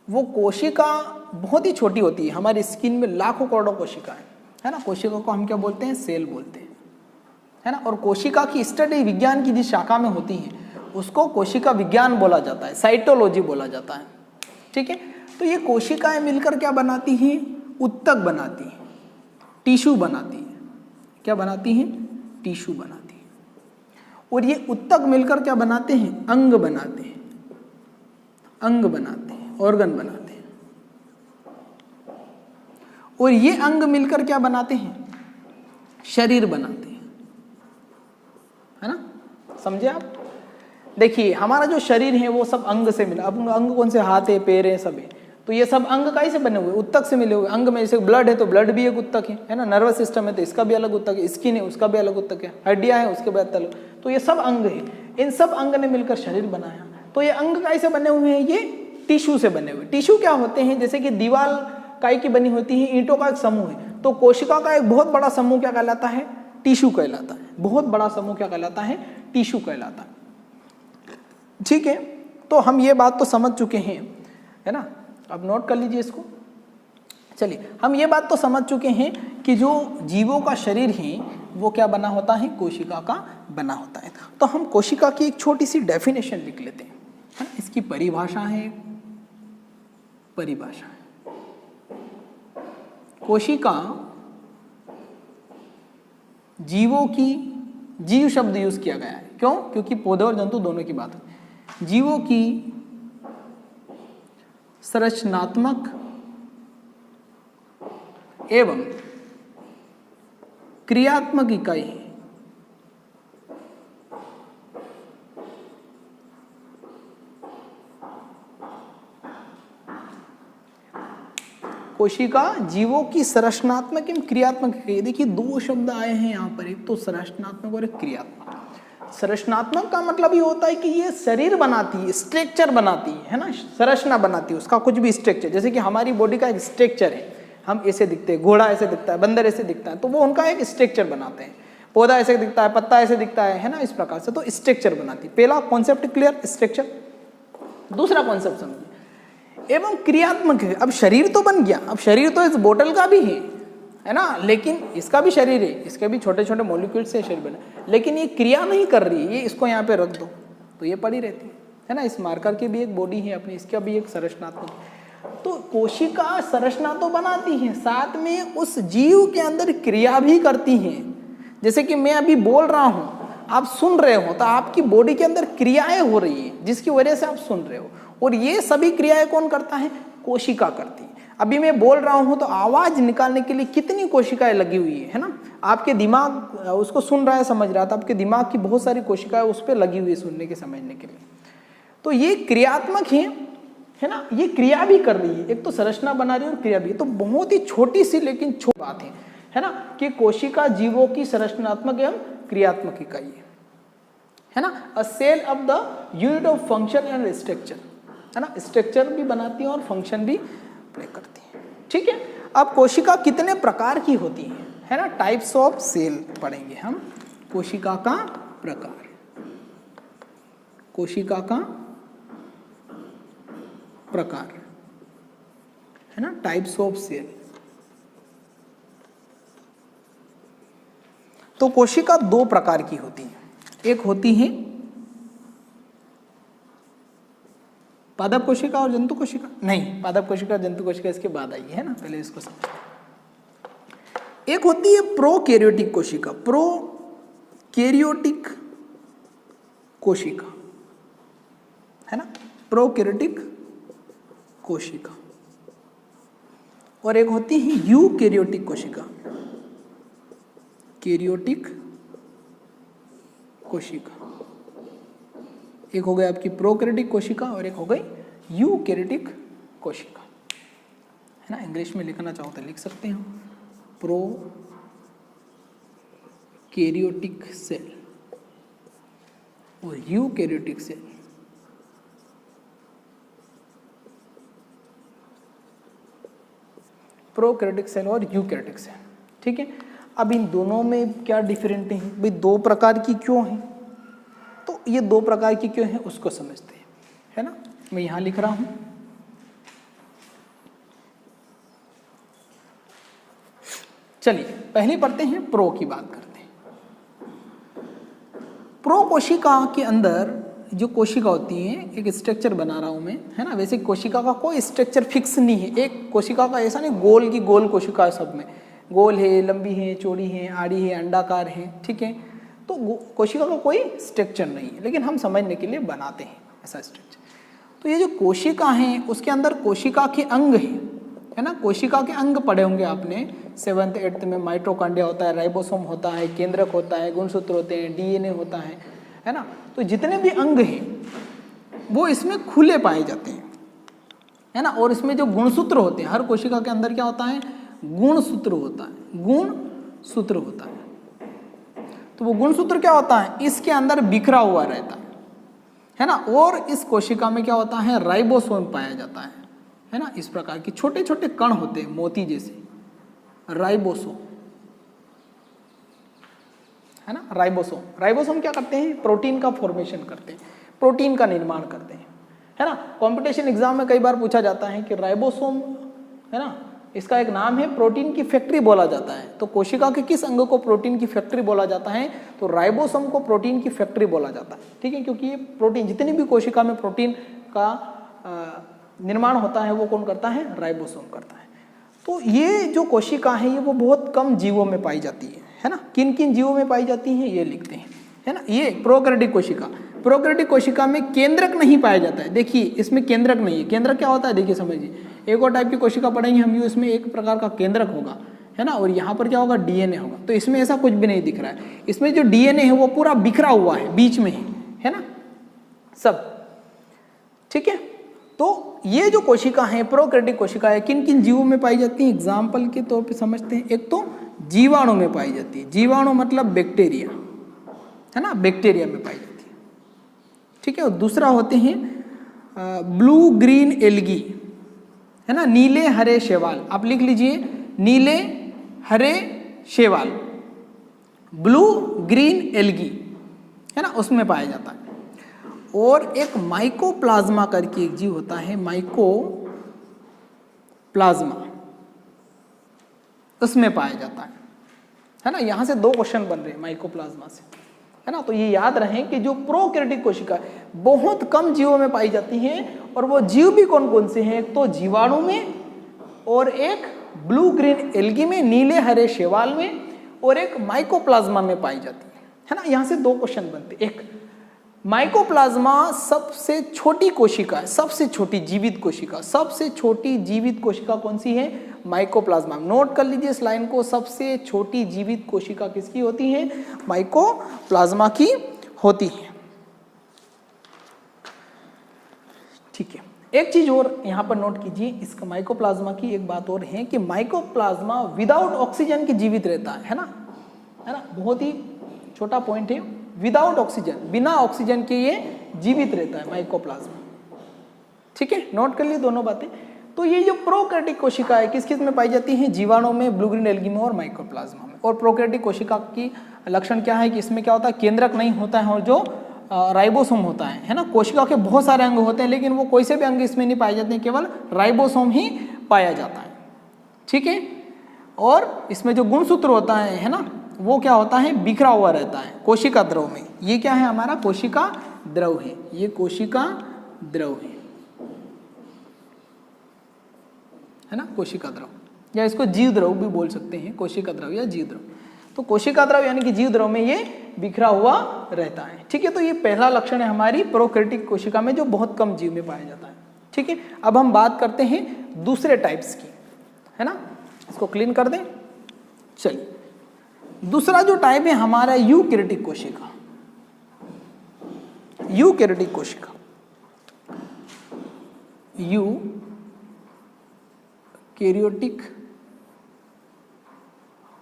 वो कोशिका बहुत ही छोटी होती है। हमारी स्किन में लाखों करोड़ों कोशिका है ना। कोशिका को हम क्या बोलते हैं? सेल बोलते हैं, है ना। और कोशिका की स्टडी विज्ञान की जिस शाखा में होती है उसको कोशिका विज्ञान बोला जाता है, साइटोलॉजी बोला जाता है, ठीक है। तो ये कोशिकाएं मिलकर क्या बनाती हैं? उत्तक बनाती हैं, टिश्यू बनाती हैं। क्या बनाती हैं? टिश्यू बनाती हैं। और ये उत्तक मिलकर क्या बनाते हैं? अंग बनाते हैं, अंग बनाते हैं, ऑर्गन बनाते हैं। और ये अंग मिलकर क्या बनाते हैं? शरीर बनाते हैं, है ना। समझे आप? देखिए हमारा जो शरीर है वो सब अंग से मिला। अब अंग कौन से, हाथ है, पैर है, सब है, तो ये सब अंग काहे से बने हुए, उत्तक से मिले हुए। अंग में जैसे ब्लड है तो ब्लड भी एक उत्तक है ना, नर्वस सिस्टम है तो इसका भी अलग उत्तक है, स्किन है उसका भी अलग उत्तक है, हड्डियां हैं उसके भी अलग, तो ये सब अंग है। इन सब अंग ने मिलकर शरीर बनाया। तो ये अंग काहे से बने हुए हैं, ये टिश्यू से बने हुए। टिश्यू क्या होते हैं, जैसे कि दीवार काहे की बनी होती है, ईंटों का एक समूह है, तो कोशिका का एक बहुत बड़ा समूह क्या कहलाता है, टिश्यू कहलाता है। बहुत बड़ा समूह क्या कहलाता है, टिश्यू कहलाता है। ठीक है, तो हम ये बात तो समझ चुके हैं, है ना, अब नोट कर लीजिए इसको। चलिए, हम ये बात तो समझ चुके हैं कि जो जीवों का शरीर है वो क्या बना होता है, कोशिका का बना होता है। तो हम कोशिका की एक छोटी सी डेफिनेशन लिख लेते हैं, है ना, इसकी परिभाषा है, परिभाषा कोशिका जीवों की, जीव शब्द यूज किया गया है, क्यों, क्योंकि पौधे और जंतु दोनों की बात है। जीवों की संरचनात्मक एवं क्रियात्मक इकाई है। कोशिका जीवों की संरचनात्मक एवं क्रियात्मक इकाई। देखिए दो शब्द आए हैं यहाँ पर, एक तो संरचनात्मक और एक क्रियात्मक। संरचनात्मक का मतलब ये होता है कि ये शरीर बनाती है, स्ट्रक्चर बनाती है ना, संरचना बनाती है, उसका कुछ भी स्ट्रक्चर, जैसे कि हमारी बॉडी का एक स्ट्रक्चर है, हम ऐसे दिखते हैं, घोड़ा ऐसे दिखता है, बंदर ऐसे दिखता है, तो वो उनका एक स्ट्रक्चर बनाते हैं। पौधा ऐसे दिखता है, पत्ता ऐसे दिखता है ना, इस प्रकार से, तो स्ट्रक्चर बनाती है। पहला कॉन्सेप्ट क्लियर, स्ट्रक्चर। दूसरा कॉन्सेप्ट समझिए, एवं क्रियात्मक है। अब शरीर तो बन गया, अब शरीर तो इस बोतल का भी है ना, लेकिन इसका भी शरीर है, इसके भी छोटे छोटे मॉलिक्यूल से शरीर बना, लेकिन ये क्रिया नहीं कर रही है, ये इसको यहाँ पे रख दो तो ये पड़ी रहती है ना। इस मार्कर की भी एक बॉडी है अपनी, इसका भी एक संरचनात्मक। तो कोशिका संरचना तो बनाती है, साथ में उस जीव के अंदर क्रिया भी करती है। जैसे कि मैं अभी बोल रहा हूं, आप सुन रहे हो, तो आपकी बॉडी के अंदर क्रियाएं हो रही है जिसकी वजह से आप सुन रहे हो, और ये सभी क्रियाएं कौन करता है, कोशिका करती है। अभी मैं बोल रहा हूं तो आवाज निकालने के लिए कितनी कोशिकाएं लगी हुई है ना, आपके दिमाग उसको सुन रहा है, समझ रहा था, आपके दिमाग की बहुत सारी कोशिकाएं उस पर लगी हुई है सुनने के, समझने के लिए। तो ये क्रियात्मक है ना, ये क्रिया भी कर रही है, एक तो संरचना बना रही है और क्रिया भी। तो बहुत ही छोटी सी लेकिन छोटी बात है ना, कि कोशिका जीवों की संरचनात्मक एवं क्रियात्मक इकाई है ना। A cell of the unit of function and structure, है ना, स्ट्रक्चर भी बनाती है और फंक्शन भी प्ले करती है। ठीक है, अब कोशिका कितने प्रकार की होती है ना, टाइप्स ऑफ सेल पढ़ेंगे हम। कोशिका का प्रकार, कोशिका का प्रकार, है ना, टाइप्स ऑफ सेल। तो कोशिका दो प्रकार की होती है, एक होती है पादप कोशिका और जंतु कोशिका। नहीं, पादप कोशिका जंतु कोशिका इसके बाद आई है ना, पहले इसको समझो। एक होती है प्रोकैरियोटिक कोशिका, प्रोकैरियोटिक कोशिका, है ना, प्रोकैरियोटिक कोशिका। और एक होती है यूकैरियोटिक कोशिका, कैरियोटिक कोशिका। एक हो गई आपकी प्रोकैरियोटिक कोशिका और एक हो गई यूकैरियोटिक कोशिका, है ना। इंग्लिश में लिखना चाहो तो लिख सकते हैं, प्रोकैरियोटिक सेल और यूकैरियोटिक सेल। प्रोकैरियोटिक सेल और यूकैरियोटिक सेल, ठीक है। अब इन दोनों में क्या डिफरेंट है भाई, दो प्रकार की क्यों है, तो ये दो प्रकार की क्यों है उसको समझते हैं, है ना। मैं यहां लिख रहा हूं, चलिए पहले पढ़ते हैं प्रो की बात करते हैं। प्रो कोशिका के अंदर जो कोशिका होती है, एक स्ट्रक्चर बना रहा हूं मैं, है ना। वैसे कोशिका का कोई स्ट्रक्चर फिक्स नहीं है, एक कोशिका का ऐसा नहीं गोल की गोल कोशिका है, सब में गोल है, लंबी है, चौड़ी है, आड़ी है, अंडाकार है, ठीक है। तो कोशिका का कोई स्ट्रक्चर नहीं है, लेकिन हम समझने के लिए बनाते हैं ऐसा स्ट्रक्चर। तो ये जो कोशिका है उसके अंदर कोशिका के अंग है ना, कोशिका के अंग पढ़े होंगे आपने 7th 8th में। माइटोकॉन्ड्रिया होता है, राइबोसोम होता है, केंद्रक होता है, गुणसूत्र होते हैं, डीएनए होता है है ना। तो जितने भी अंग हैं वो इसमें खुले पाए जाते हैं, है ना। और इसमें जो गुणसूत्र होते हैं, हर कोशिका के अंदर क्या होता है, गुणसूत्र होता है, गुणसूत्र होता है। तो वो गुणसूत्र क्या होता है, इसके अंदर बिखरा हुआ रहता है ना। और इस कोशिका में क्या होता है, राइबोसोम पाया जाता है ना। इस प्रकार के छोटे छोटे कण होते हैं मोती जैसे, राइबोसोम, है ना। राइबोसोम क्या करते हैं, प्रोटीन का फॉर्मेशन करते हैं, प्रोटीन का निर्माण करते हैं, है ना। कंपटीशन एग्जाम में कई बार पूछा जाता है कि राइबोसोम, है ना, इसका एक नाम है, प्रोटीन की फैक्ट्री बोला जाता है। तो कोशिका के किस अंग को प्रोटीन की फैक्ट्री बोला जाता है, तो राइबोसोम को प्रोटीन की फैक्ट्री बोला जाता है, ठीक है। क्योंकि ये प्रोटीन, जितनी भी कोशिका में प्रोटीन का निर्माण होता है वो कौन करता है, राइबोसोम करता है। तो ये जो कोशिका है ये वो बहुत कम जीवों में पाई जाती है ना। किन किन जीवों में पाई जाती है ये लिखते हैं, है ना। ये प्रोकैरियोटिक कोशिका, प्रोकैरियोटिक कोशिका में केंद्रक नहीं पाया जाता है। देखिए इसमें केंद्रक नहीं है। केंद्रक क्या होता है, देखिए समझिए, एक और टाइप की कोशिका पढ़ेंगे हम, ये इसमें एक प्रकार का केंद्रक होगा, है ना। और यहाँ पर क्या होगा, डीएनए होगा। तो इसमें ऐसा कुछ भी नहीं दिख रहा है। इसमें जो डीएनए है वो पूरा बिखरा हुआ है, बीच में है ना सब, ठीक है। तो ये जो कोशिका है प्रोकैरियोटिक कोशिका है, किन किन जीवों में पाई जाती है, एग्जाम्पल के तौर पे समझते हैं। एक तो जीवाणु में पाई जाती है, जीवाणु मतलब बैक्टीरिया, है ना, बैक्टीरिया में पाई जाती है, ठीक है। और दूसरा होते हैं ब्लू ग्रीन एल्गी, है ना, नीले हरे शैवाल। आप लिख लीजिए, नीले हरे शैवाल, ब्लू ग्रीन एल्गी, है ना, उसमें पाया जाता है। और एक माइकोप्लाज्मा करके एक जीव होता है, माइकोप्लाज्मा, उसमें पाया जाता है ना। यहां से 2 क्वेश्चन बन रहे हैं माइकोप्लाज्मा से, है ना। तो ये याद रहे कि जो प्रोकैरियोटिक कोशिका बहुत कम जीवों में पाई जाती हैं, और वो जीव भी कौन कौन से हैं, एक तो जीवाणु में, और एक ब्लू ग्रीन एल्गी में, नीले हरे शैवाल में, और एक माइकोप्लाज्मा में पाई जाती है ना। यहां से 2 क्वेश्चन बनते। एक, माइकोप्लाज्मा सबसे छोटी कोशिका है, सबसे छोटी जीवित कोशिका, सबसे छोटी जीवित कोशिका कौन सी है, माइकोप्लाज्मा। नोट कर लीजिए इस लाइन को, सबसे छोटी जीवित कोशिका किसकी होती है, माइकोप्लाज्मा की होती है, ठीक है। एक चीज और यहां पर नोट कीजिए, इसका माइकोप्लाज्मा की एक बात और है कि माइकोप्लाज्मा विदाउट ऑक्सीजन के जीवित रहता है ना, बहुत ही छोटा पॉइंट है, विदाउट ऑक्सीजन, बिना ऑक्सीजन के ये जीवित रहता है माइकोप्लाज्मा, ठीक है। नोट कर लिए दोनों बातें। तो ये जो प्रोकैरियोटिक कोशिका है किस किस में पाई जाती है, जीवाणु में, ब्लू ग्रीन एल्गी में और माइकोप्लाज्मा में। और प्रोकैरियोटिक कोशिका की लक्षण क्या है कि इसमें क्या होता है, केंद्रक नहीं होता है, और जो राइबोसोम होता है ना। कोशिका के बहुत सारे अंग होते हैं लेकिन वो कोई से भी अंग इसमें नहीं पाए जाते हैं, केवल राइबोसोम ही पाया जाता है, ठीक है। और इसमें जो गुणसूत्र होता है ना, वो क्या होता है, बिखरा हुआ रहता है कोशिका द्रव में। ये क्या है, हमारा कोशिका द्रव है, ये कोशिका द्रव है ना, कोशिका द्रव, या इसको जीव द्रव भी बोल सकते हैं, कोशिका द्रव या जीव द्रव। तो कोशिका द्रव यानी कि जीव द्रव में ये बिखरा हुआ रहता है, ठीक है। तो ये पहला लक्षण है हमारी प्रोकैरियोटिक कोशिका में, जो बहुत कम जीव में पाया जाता है, ठीक है। अब हम बात करते हैं दूसरे टाइप्स की, है ना। इसको क्लीन कर दें, चलिए। दूसरा जो टाइप है हमारा यूकैरियोटिक कोशिका, यूकैरियोटिक कोशिका, यूकैरियोटिक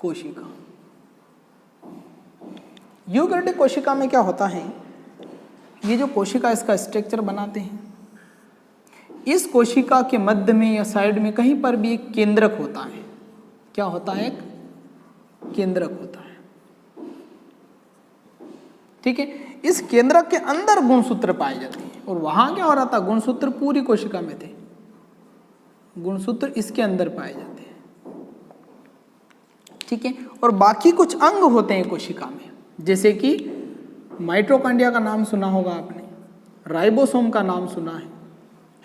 कोशिका। यूकैरियोटिक कोशिका में क्या होता है, ये जो कोशिका इसका स्ट्रक्चर बनाते हैं, इस कोशिका के मध्य में या साइड में कहीं पर भी एक केंद्रक होता है। क्या होता है, एक केंद्रक होता है, ठीक है। इस केंद्रक के अंदर गुणसूत्र पाए जाते हैं। और वहां क्या हो रहा था, गुणसूत्र पूरी कोशिका में थे, गुणसूत्र इसके अंदर पाए जाते हैं, ठीक है। और बाकी कुछ अंग होते हैं कोशिका में, जैसे कि माइटोकॉन्ड्रिया का नाम सुना होगा आपने, राइबोसोम का नाम सुना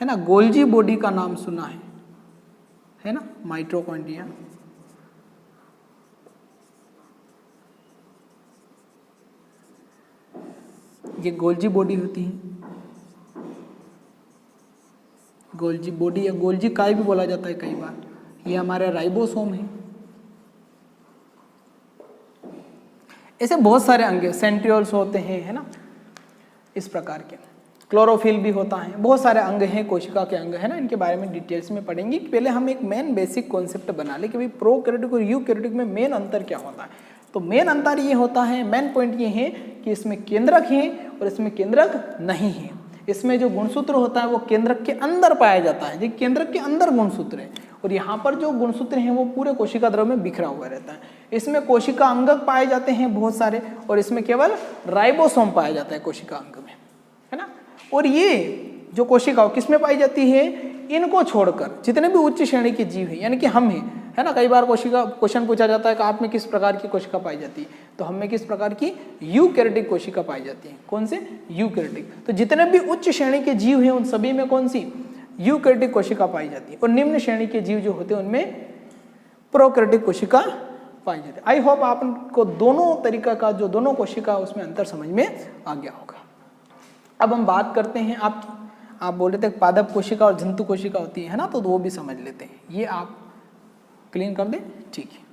है ना, गोल्जी बॉडी का नाम सुना है ना, माइटोकॉन्ड्रिया, ये गोल्जी बॉडी होती है, गोल्जी बॉडी या गोल्जी काय भी बोला जाता है कई बार। ये हमारे राइबोसोम है। ऐसे बहुत सारे अंग, सेंट्रियोल्स होते हैं, है ना, इस प्रकार के। क्लोरोफिल भी होता है, बहुत सारे अंग हैं, कोशिका के अंग है ना, इनके बारे में डिटेल्स में पढ़ेंगे। पहले हम एक मेन बेसिक कॉन्सेप्ट बना ले कि भाई प्रोकैरियोटिक और यूकैरियोटिक में मेन अंतर क्या होता है। तो मेन अंतर ये होता है, मेन पॉइंट ये है कि इसमें केंद्रक है और इसमें केंद्रक नहीं है। इसमें जो गुणसूत्र होता है वो केंद्रक के अंदर पाया जाता है, जो केंद्रक के अंदर गुणसूत्र है, और यहाँ पर जो गुणसूत्र हैं वो पूरे कोशिका द्रव में बिखरा हुआ रहता है। इसमें कोशिका अंगक पाए जाते हैं बहुत सारे, और इसमें केवल राइबोसोम पाया जाता है कोशिका अंग में, है ना। और ये जो कोशिका किसमें पाई जाती है, इनको छोड़कर जितने भी उच्च श्रेणी के जीव हैं, यानी कि हम हैं, है ना। कई बार क्वेश्चन पूछा जाता है कि आप में किस प्रकार की कोशिका पाई जाती है, तो हम में किस प्रकार की यूकैरियोटिक कोशिका पाई जाती है। कौन से, यूकैरियोटिक। तो जितने भी उच्च श्रेणी के जीव हैं उन सभी में कौन सी, यूकैरियोटिक कोशिका पाई जाती है, और निम्न श्रेणी के जीव जो होते हैं उनमें प्रोकैरियोटिक कोशिका पाई जाती है। आई होप आपको दोनों तरीका का जो दोनों कोशिका उसमें अंतर समझ में आ गया होगा। अब हम बात करते हैं आप बोल रहे थे पादप कोशिका और जंतु कोशिका होती है ना, तो वो भी समझ लेते हैं। ये आप क्लीन कर दें, ठीक है।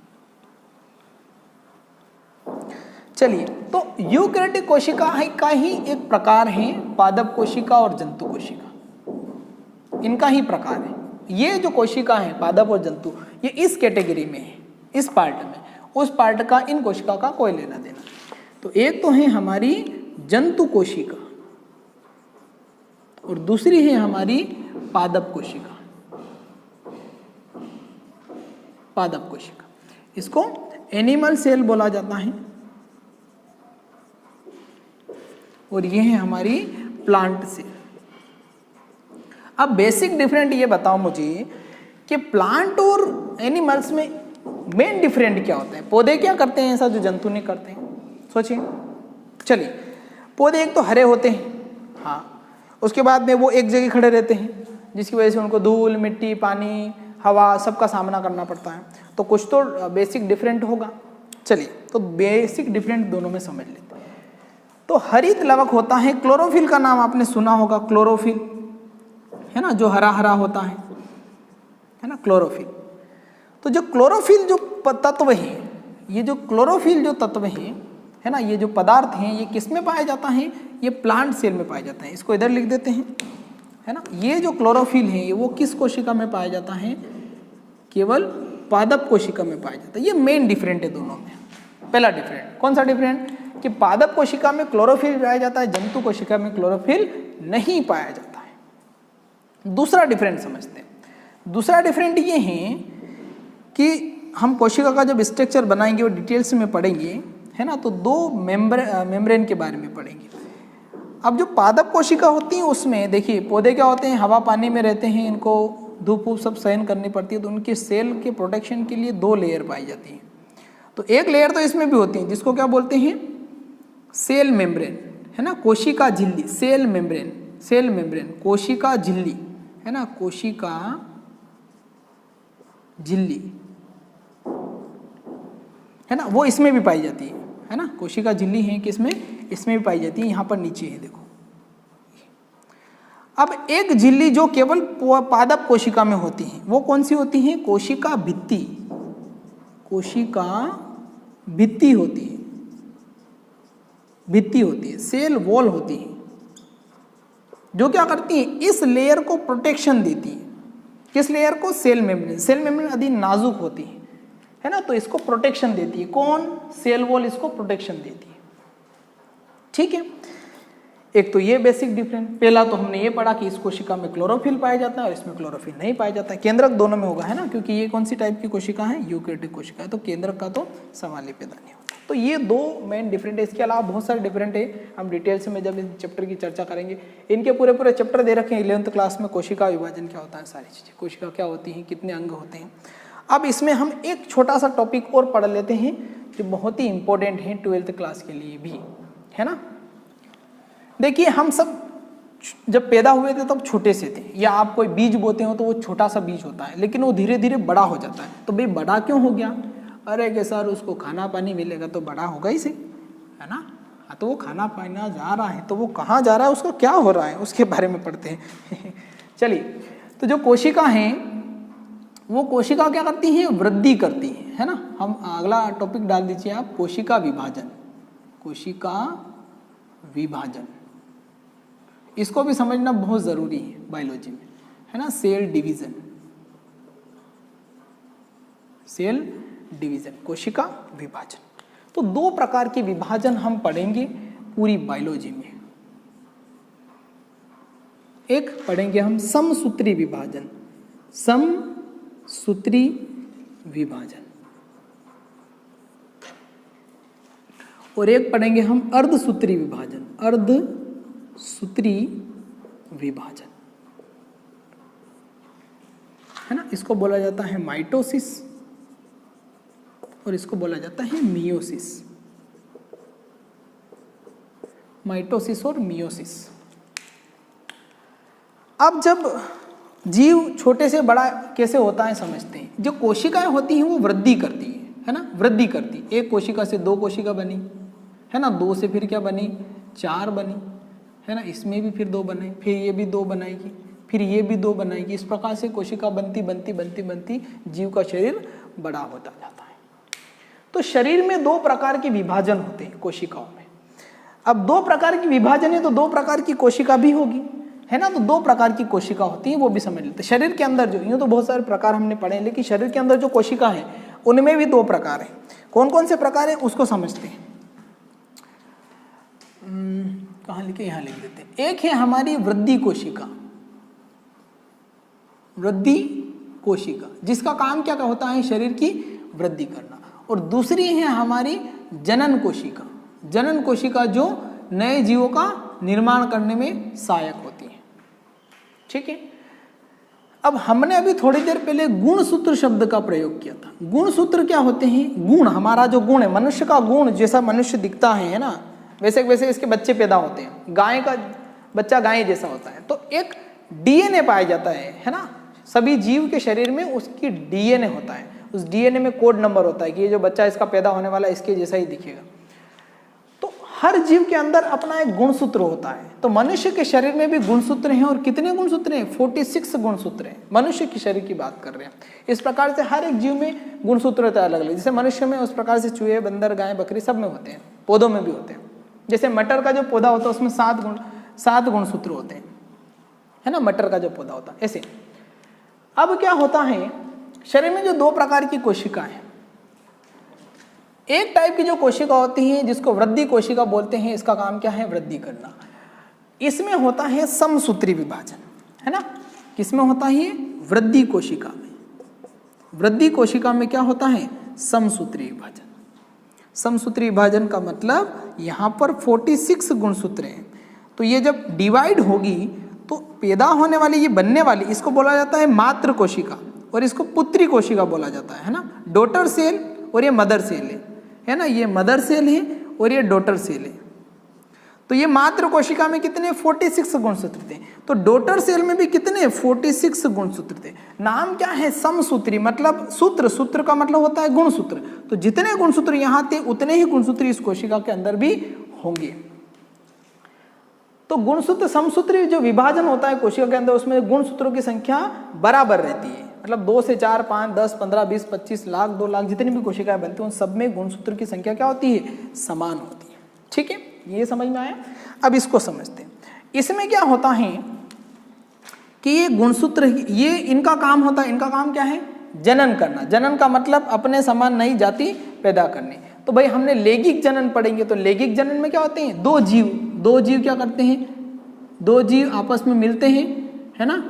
चलिए, तो यूकैरियोटिक कोशिका का ही एक प्रकार है पादप कोशिका और जंतु कोशिका, इनका ही प्रकार है। ये जो कोशिका है पादप और जंतु, ये इस कैटेगरी में है, इस पार्ट में। उस पार्ट का इन कोशिका का कोई लेना देना। तो एक तो है हमारी जंतु कोशिका और दूसरी है हमारी पादप कोशिका। पादप कोशिका, इसको एनिमल सेल बोला जाता है, और ये है हमारी प्लांट सेल। अब बेसिक डिफरेंट ये बताओ मुझे कि प्लांट और एनिमल्स में मेन डिफरेंट क्या होता है। पौधे क्या करते हैं ऐसा जो जंतु नहीं करते हैं, सोचिए। चलिए, पौधे एक तो हरे होते हैं, हाँ, उसके बाद में वो एक जगह खड़े रहते हैं, जिसकी वजह से उनको धूल, मिट्टी, पानी, हवा सबका सामना करना पड़ता है। तो कुछ तो बेसिक डिफरेंट होगा। चलिए, तो बेसिक डिफरेंट दोनों में समझ लेते हैं। तो हरित लवक होता है, क्लोरोफिल का नाम आपने सुना होगा, क्लोरोफिल, है ना, जो हरा हरा होता है ना, क्लोरोफिल। तो जो क्लोरोफिल जो तत्व है, ये जो क्लोरोफिल जो तत्व है ना, ये जो पदार्थ हैं, ये किस में पाया जाता है, ये प्लांट सेल में पाया जाता है। इसको इधर लिख देते हैं, है ना। ये जो क्लोरोफिल है वो किस कोशिका में पाया जाता है, केवल पादप कोशिका में पाया जाता है। ये मेन डिफरेंट है दोनों में। पहला डिफरेंट कौन सा डिफरेंट, कि पादप कोशिका में क्लोरोफिल पाया जाता है, जंतु कोशिका में क्लोरोफिल नहीं पाया जाता है। दूसरा डिफरेंट समझते हैं। दूसरा डिफरेंट ये है कि हम कोशिका का जब स्ट्रक्चर बनाएंगे और डिटेल्स में पढ़ेंगे, है ना, तो दो मेम्ब्रेन के बारे में पढ़ेंगे। अब जो पादप कोशिका होती हैं उसमें देखिए, पौधे क्या होते हैं, हवा पानी में रहते हैं, इनको धूप वूप सब सहन करनी पड़ती है, तो उनके सेल के प्रोटेक्शन के लिए दो लेयर पाई जाती हैं। तो एक लेयर तो इसमें भी होती है, जिसको क्या बोलते हैं, सेल मेम्ब्रेन, है ना, कोशिका झिल्ली, सेल मेम्ब्रेन, सेल मेम्ब्रेन, कोशिका झिल्ली, है ना, कोशिका झिल्ली, है ना, वो इसमें भी पाई जाती है ना। कोशिका झिल्ली है किसमें, इसमें भी पाई जाती है, यहाँ पर नीचे है देखो। अब एक झिल्ली जो केवल पादप कोशिका में होती है, वो कौन सी होती है, कोशिका भित्ति, कोशिका भित्ति होती है, भित्ति होती है, सेल वॉल होती है, जो क्या करती है, इस लेयर को प्रोटेक्शन देती है। किस लेयर को, सेल मेम्ब्रेन। सेल मेम्ब्रेन अधिक नाजुक होती है ना, तो इसको प्रोटेक्शन देती है। कौन, सेल वॉल इसको प्रोटेक्शन देती है। ठीक है, एक तो ये बेसिक डिफरेंस। पहला तो हमने ये पढ़ा कि इस कोशिका में क्लोरोफिल पाया जाता है और इसमें क्लोरोफिल नहीं पाया जाता है। केंद्रक दोनों में होगा, है ना, क्योंकि ये कौन सी टाइप की कोशिका है, यूकैरियोटिक कोशिका है, तो केंद्रक का तो सवाल ही पैदा नहीं होता। तो ये दो मेन डिफरेंट है। इसके अलावा बहुत सारे डिफरेंट है, हम डिटेल्स में जब इस चैप्टर की चर्चा करेंगे। इनके पूरे पूरे चैप्टर दे रखे हैं 11th क्लास में, कोशिका विभाजन क्या होता है, सारी चीज़ें, कोशिका क्या होती है, कितने अंग होते हैं। अब इसमें हम एक छोटा सा टॉपिक और पढ़ लेते हैं जो बहुत ही इंपॉर्टेंट है 12th क्लास के लिए भी, है ना। देखिए, हम सब जब पैदा हुए थे तब छोटे से थे, या आप कोई बीज बोते हो तो वो छोटा सा बीज होता है, लेकिन वो धीरे धीरे बड़ा हो जाता है। तो भाई बड़ा क्यों हो गया, अरे कि सर उसको खाना पानी मिलेगा तो बड़ा होगा ही से, है ना। हाँ, तो वो खाना पाना जा रहा है, तो वो कहाँ जा रहा है, उसको क्या हो रहा है, उसके बारे में पढ़ते हैं। चलिए, तो जो कोशिका है वो कोशिका क्या करती है, वृद्धि करती है ना। हम अगला टॉपिक डाल दीजिए आप, कोशिका विभाजन, कोशिका विभाजन, इसको भी समझना बहुत जरूरी है बायोलॉजी में, है ना। सेल डिवीजन, सेल डिवीजन, कोशिका विभाजन। तो दो प्रकार के विभाजन हम पढ़ेंगे पूरी बायोलॉजी में। एक पढ़ेंगे हम समसूत्री विभाजन, समसूत्री विभाजन, और एक पढ़ेंगे हम अर्धसूत्री विभाजन, अर्धसूत्री विभाजन, है ना। इसको बोला जाता है माइटोसिस और इसको बोला जाता है मियोसिस, माइटोसिस और मियोसिस। अब जब जीव छोटे से बड़ा कैसे होता है समझते हैं। जो कोशिकाएं होती हैं वो वृद्धि करती है ना, वृद्धि करती। एक कोशिका से दो कोशिका बनी, है ना, दो से फिर क्या बनी, चार बनी, है ना, इसमें भी फिर दो बने, फिर ये भी दो बनाएगी, फिर ये भी दो बनाएगी। इस प्रकार से कोशिका बनती बनती बनती बनती जीव का शरीर बड़ा होता जाता है। तो शरीर में दो प्रकार के विभाजन होते हैं कोशिकाओं में। अब दो प्रकार की विभाजन है तो दो प्रकार की कोशिका भी होगी, है ना। तो दो प्रकार की कोशिका होती है, वो भी समझ लेते हैं। शरीर के अंदर जो, यूँ तो बहुत सारे प्रकार हमने पढ़े हैं, लेकिन शरीर के अंदर जो कोशिका है उनमें भी दो प्रकार है। कौन कौन से प्रकार है उसको समझते हैं। कहाँ लिखे, यहाँ लिख देते हैं। एक है हमारी वृद्धि कोशिका, वृद्धि कोशिका जिसका काम क्या होता है, शरीर की वृद्धि करना। और दूसरी है हमारी जनन कोशिका, जनन कोशिका जो नए जीवों का निर्माण करने में सहायक होती है, ठीक है। अब हमने अभी थोड़ी देर पहले गुणसूत्र शब्द का प्रयोग किया था। गुणसूत्र क्या होते हैं, गुण, हमारा जो गुण है, मनुष्य का गुण, जैसा मनुष्य दिखता है ना, वैसे वैसे इसके बच्चे पैदा होते हैं। गाय का बच्चा गाय जैसा होता है। तो एक डीएनए पाया जाता है ना, सभी जीव के शरीर में उसकी डीएनए होता है। उस डीएनए में कोड नंबर होता है कि ये जो बच्चा इसका पैदा होने वाला है इसके जैसा ही दिखेगा। तो हर जीव के अंदर अपना एक गुणसूत्र होता है। तो मनुष्य के शरीर में भी गुणसूत्र हैं, और कितने गुणसूत्र हैं, 46 गुणसूत्र हैं। मनुष्य के शरीर की बात कर रहे हैं। इस प्रकार से हर एक जीव में गुणसूत्र होता है अलग अलग। जैसे मनुष्य में उस प्रकार से चूहे, बंदर, गाय, बकरी सब में होते हैं, पौधों में भी होते हैं। जैसे मटर का जो पौधा होता है उसमें 7 गुणसूत्र होते हैं, है ना, मटर का जो पौधा होता है ऐसे। अब क्या होता है, शरीर में जो दो प्रकार की कोशिका है, एक टाइप की जो कोशिका होती है जिसको वृद्धि कोशिका बोलते हैं, इसका काम क्या है, वृद्धि करना। इसमें होता है समसूत्री विभाजन, है ना। किसमें होता है, वृद्धि कोशिका में। वृद्धि कोशिका में क्या होता है, समसूत्री विभाजन। समसूत्री विभाजन का मतलब यहाँ पर 46 गुणसूत्र हैं। तो ये जब डिवाइड होगी तो पैदा होने वाली, ये बनने वाली, इसको बोला जाता है मातृ कोशिका, और इसको पुत्री कोशिका बोला जाता है ना। डॉटर सेल और ये मदर सेल है ना, ये मदर सेल है और ये डॉटर सेल है। तो ये मातृ कोशिका में कितने, 46 गुणसूत्र थे। तो डॉटर सेल में भी कितने, 46 गुणसूत्र थे। नाम क्या है, समसूत्री, मतलब सूत्र, सूत्र का मतलब होता है गुणसूत्र। तो जितने गुणसूत्र यहाँ थे उतने ही गुणसूत्र इस कोशिका के अंदर भी होंगे। तो गुणसूत्र समसूत्री जो विभाजन होता है कोशिका के अंदर, उसमें गुणसूत्रों की संख्या बराबर रहती है। मतलब 2 से 4, 5, 10, 15, 20, 25 लाख, 2 लाख जितनी भी कोशिकाएं बनती हैं उन सब में गुणसूत्र की संख्या क्या होती है, समान होती है, ठीक है। ये समझ में आया। अब इसको समझते हैं। इसमें क्या होता है कि ये गुणसूत्र, ये इनका काम होता है, इनका काम क्या है, जनन करना। जनन का मतलब अपने समान नई जाति पैदा करनी। तो भाई हमने लैंगिक जनन पढ़ेंगे, तो लैंगिक जनन में क्या होते हैं, दो जीव क्या करते हैं, दो जीव आपस में मिलते हैं, है ना,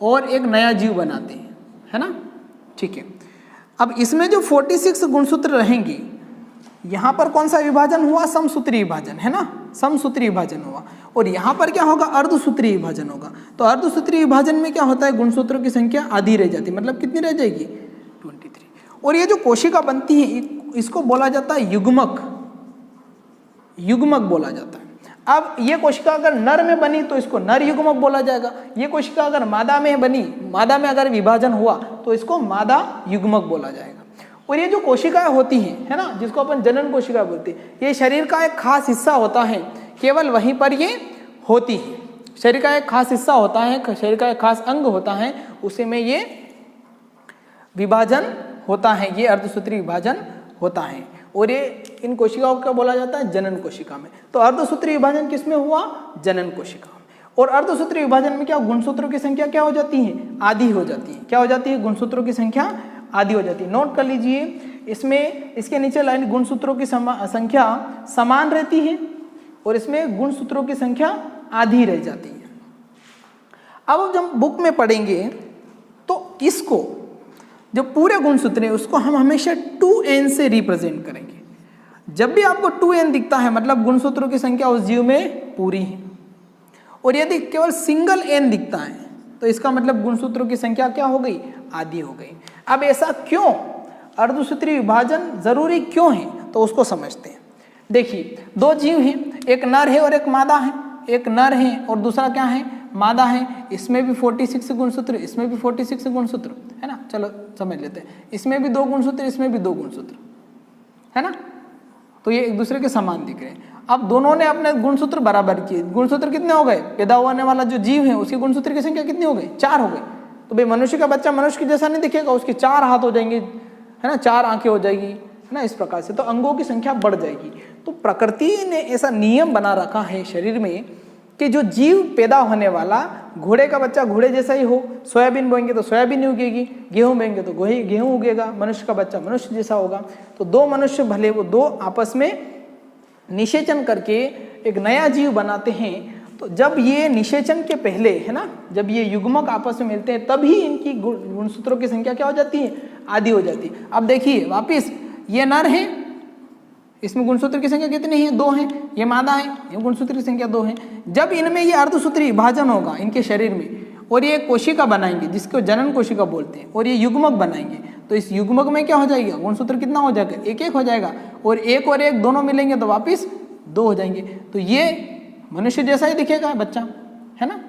और एक नया जीव बनाते हैं, है ना, ठीक है। अब इसमें जो 46 गुणसूत्र रहेंगे, यहाँ पर कौन सा विभाजन हुआ, समसूत्री विभाजन, है ना, समसूत्री विभाजन हुआ। और यहाँ पर क्या होगा, अर्धसूत्री विभाजन होगा। तो अर्धसूत्री विभाजन में क्या होता है, गुणसूत्रों की संख्या आधी रह जाती है, मतलब कितनी रह जाएगी, 23। और ये जो कोशिका बनती है इसको बोला जाता है युग्मक, युग्मक बोला जाता है। अब ये कोशिका अगर नर में बनी तो इसको नर युग्मक बोला जाएगा। ये कोशिका अगर मादा में बनी, मादा में अगर विभाजन हुआ तो इसको मादा युग्मक बोला जाएगा। और ये जो कोशिकाएं होती हैं, है ना, जिसको अपन जनन कोशिका बोलते हैं, ये शरीर का एक खास हिस्सा होता है, केवल वहीं पर ये होती है। शरीर का एक खास हिस्सा होता है, शरीर का एक खास अंग होता है, उसी में ये विभाजन होता है, ये अर्धसूत्री विभाजन होता है। और ये इन कोशिकाओं को बोला जाता है जनन कोशिका में। तो अर्धसूत्री विभाजन किसमें हुआ, जनन कोशिका में। और अर्धसूत्रीय विभाजन में क्या गुणसूत्रों की संख्या क्या हो जाती है, आधी हो जाती है। क्या हो जाती है, गुणसूत्रों की संख्या आधी हो जाती है। नोट कर लीजिए, इसमें इसके नीचे लाइन गुणसूत्रों की संख्या समान रहती है और इसमें गुणसूत्रों की संख्या आधी रह जाती है। अब जब बुक में पढ़ेंगे तो इसको जो पूरे गुणसूत्र है उसको हम हमेशा 2n से रिप्रेजेंट करेंगे। जब भी आपको 2n दिखता है मतलब गुणसूत्रों की संख्या उस जीव में पूरी है, और यदि केवल सिंगल n दिखता है तो इसका मतलब गुणसूत्रों की संख्या क्या हो गई, आधी हो गई। अब ऐसा क्यों, अर्धसूत्रीय विभाजन जरूरी क्यों है, तो उसको समझते हैं। देखिए, दो जीव हैं, एक नर है और एक मादा है। एक नर है और दूसरा क्या है, मादा है। इसमें भी 46 गुणसूत्र, इसमें भी 46 गुणसूत्र, है ना। चलो समझ लेते हैं, इसमें भी 2 गुणसूत्र, इसमें भी 2 गुणसूत्र, है ना। तो ये एक दूसरे के समान दिख रहे हैं। अब दोनों ने अपने गुणसूत्र बराबर किए। गुणसूत्र कितने हो गए, पैदा होने वाला जो जीव है उसके गुणसूत्र की संख्या कितनी हो गई, 4 हो गई। तो भाई मनुष्य का बच्चा मनुष्य के जैसा नहीं दिखेगा, उसके 4 हाथ हो जाएंगे, है ना, 4 आंखें हो जाएगी, है ना, इस प्रकार से। तो अंगों की संख्या बढ़ जाएगी। तो प्रकृति ने ऐसा नियम बना रखा है शरीर में कि जो जीव पैदा होने वाला, घोड़े का बच्चा घोड़े जैसा ही हो, सोयाबीन बोएंगे तो सोयाबीन उगेगी, गेहूं बोएंगे तो गेहूं उगेगा, मनुष्य का बच्चा मनुष्य जैसा होगा। तो दो मनुष्य भले वो दो आपस में निषेचन करके एक नया जीव बनाते हैं। तो जब ये निषेचन के पहले, है ना, जब ये युग्मक आपस में मिलते हैं तभी इनकी गुणसूत्रों की संख्या क्या हो जाती है, आधी हो जाती है। अब देखिए वापिस, ये नर है, इसमें गुणसूत्र की संख्या कितनी है, 2 है। ये मादा है, ये गुणसूत्र की संख्या 2 है। जब इनमें ये अर्धसूत्रीय विभाजन होगा इनके शरीर में, और ये कोशिका बनाएंगे जिसको जनन कोशिका बोलते हैं, और ये युग्मक बनाएंगे, तो इस युग्मक में क्या हो जाएगा, गुणसूत्र कितना हो जाएगा, 1-1 हो जाएगा। और 1 और 1 दोनों मिलेंगे तो वापिस 2 हो जाएंगे। तो ये मनुष्य जैसा ही दिखेगा बच्चा, है ना।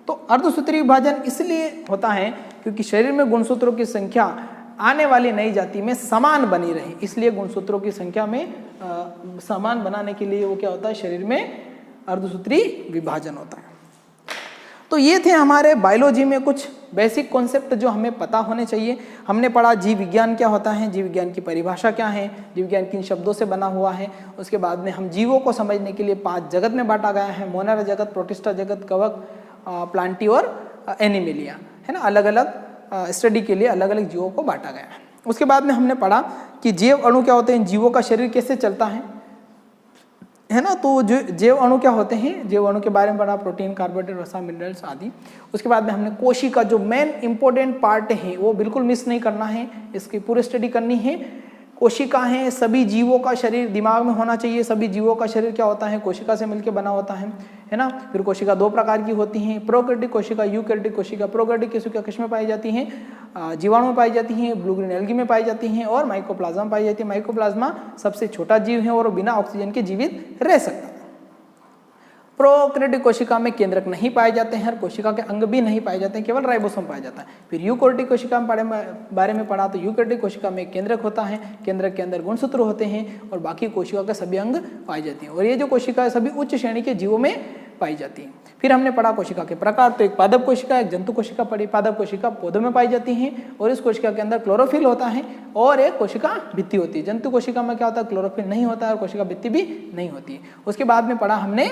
तो अर्धसूत्रीय विभाजन इसलिए होता है क्योंकि शरीर में गुणसूत्रों की संख्या आने वाली नई जाति में समान बनी रहे, इसलिए गुणसूत्रों की संख्या में समान बनाने के लिए वो क्या होता है, शरीर में अर्धसूत्रीय विभाजन होता है। तो ये थे हमारे बायोलॉजी में कुछ बेसिक कॉन्सेप्ट जो हमें पता होने चाहिए। हमने पढ़ा जीव विज्ञान क्या होता है, जीव विज्ञान की परिभाषा क्या है, जीव विज्ञान किन शब्दों से बना हुआ है। उसके बाद में हम जीवों को समझने के लिए 5 जगत में बांटा गया है, मोनर जगत, प्रोटिस्टा जगत, कवक, प्लांटी और एनिमेलिया, है ना। अलग अलग स्टडी के लिए अलग अलग जीवों को बांटा गया है। उसके बाद में हमने पढ़ा कि जैव अणु क्या होते हैं, जीवों का शरीर कैसे चलता है ना। तो जो जैव अणु क्या होते हैं, जैव अणु के बारे में पढ़ा, प्रोटीन, कार्बोहाइड्रेट, वसा, मिनरल्स आदि। उसके बाद में हमने कोशिका जो मेन इंपॉर्टेंट पार्ट है वो बिल्कुल मिस नहीं करना है, इसकी पूरी स्टडी करनी है। कोशिका है, सभी जीवों का शरीर दिमाग में होना चाहिए। सभी जीवों का शरीर क्या होता है, कोशिका से मिलकर बना होता है ना। फिर कोशिका 2 प्रकार की होती हैं, प्रोकैरियोटिक कोशिका, यूकैरियोटिक कोशिका। प्रोकैरियोटिक कोशिका किसमें पाई जाती हैं, जीवाणु में पाई जाती हैं, ब्लू ग्रीन एल्गी में पाई जाती हैं, और माइकोप्लाज्मा में पाई जाती है। माइकोप्लाज्मा सबसे छोटा जीव है और बिना ऑक्सीजन के जीवित रह सकता है। प्रोकैरियोटिक कोशिका में केंद्रक नहीं पाए जाते हैं और कोशिका के अंग भी नहीं पाए जाते हैं, केवल राइबोसोम पाया जाता है। फिर यूकैरियोटिक कोशिका बारे में पढ़ा, तो यूकैरियोटिक कोशिका में केंद्रक होता है, केंद्रक के अंदर गुणसूत्र होते हैं और बाकी कोशिका के सभी अंग पाए जाते हैं। और ये जो कोशिका सभी उच्च श्रेणी के जीवों में पाई जाती है। फिर हमने पढ़ा कोशिका के प्रकार, तो एक पादप कोशिका, एक जंतु कोशिका पढ़ी। पादप कोशिका पौधों में पाई जाती है और इस कोशिका के अंदर क्लोरोफिल होता है और एक कोशिका भित्ति होती है। जंतु कोशिका में क्या होता है, क्लोरोफिल नहीं होता है और कोशिका भित्ति भी नहीं होती है। उसके बाद में पढ़ा हमने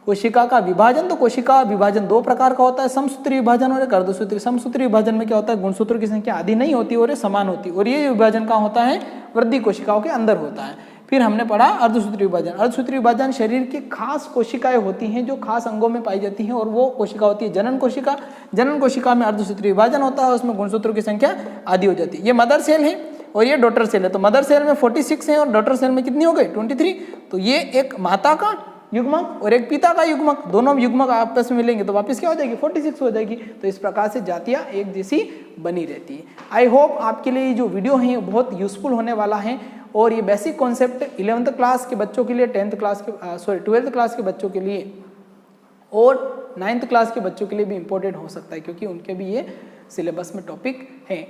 कोशिका का विभाजन। तो कोशिका विभाजन 2 प्रकार का होता है, समसूत्रीय विभाजन और एक अर्धसूत्रीय। समसूत्रीय विभाजन में क्या होता है, गुणसूत्रों की संख्या आधी नहीं होती और ये समान होती है। और ये विभाजन कहाँ होता है, वृद्धि कोशिकाओं के अंदर होता है। फिर हमने पढ़ा अर्धसूत्रीय विभाजन। अर्धसूत्रीय विभाजन शरीर की खास कोशिकाएं होती हैं जो खास अंगों में पाई जाती हैं और वो कोशिका होती है जनन कोशिका। जनन कोशिका में अर्धसूत्रीय विभाजन होता है, उसमें गुणसूत्रों की संख्या आधी हो जाती है। ये मदर सेल है और ये डॉटर सेल है। तो मदर सेल में 46 है और डॉटर सेल में कितनी हो गई, 23। तो ये एक माता का युग्मक और एक पिता का युग्मक, दोनों युग्मक आपस में मिलेंगे तो वापस क्या हो जाएगी, 46 हो जाएगी। तो इस प्रकार से जातियां एक जैसी बनी रहती है। आई होप आपके लिए जो वीडियो है बहुत यूजफुल होने वाला है और ये बेसिक कॉन्सेप्ट 11th क्लास के बच्चों के लिए, 12th क्लास के बच्चों के लिए और 9th क्लास के बच्चों के लिए भी इम्पोर्टेंट हो सकता है क्योंकि उनके भी ये सिलेबस में टॉपिक है।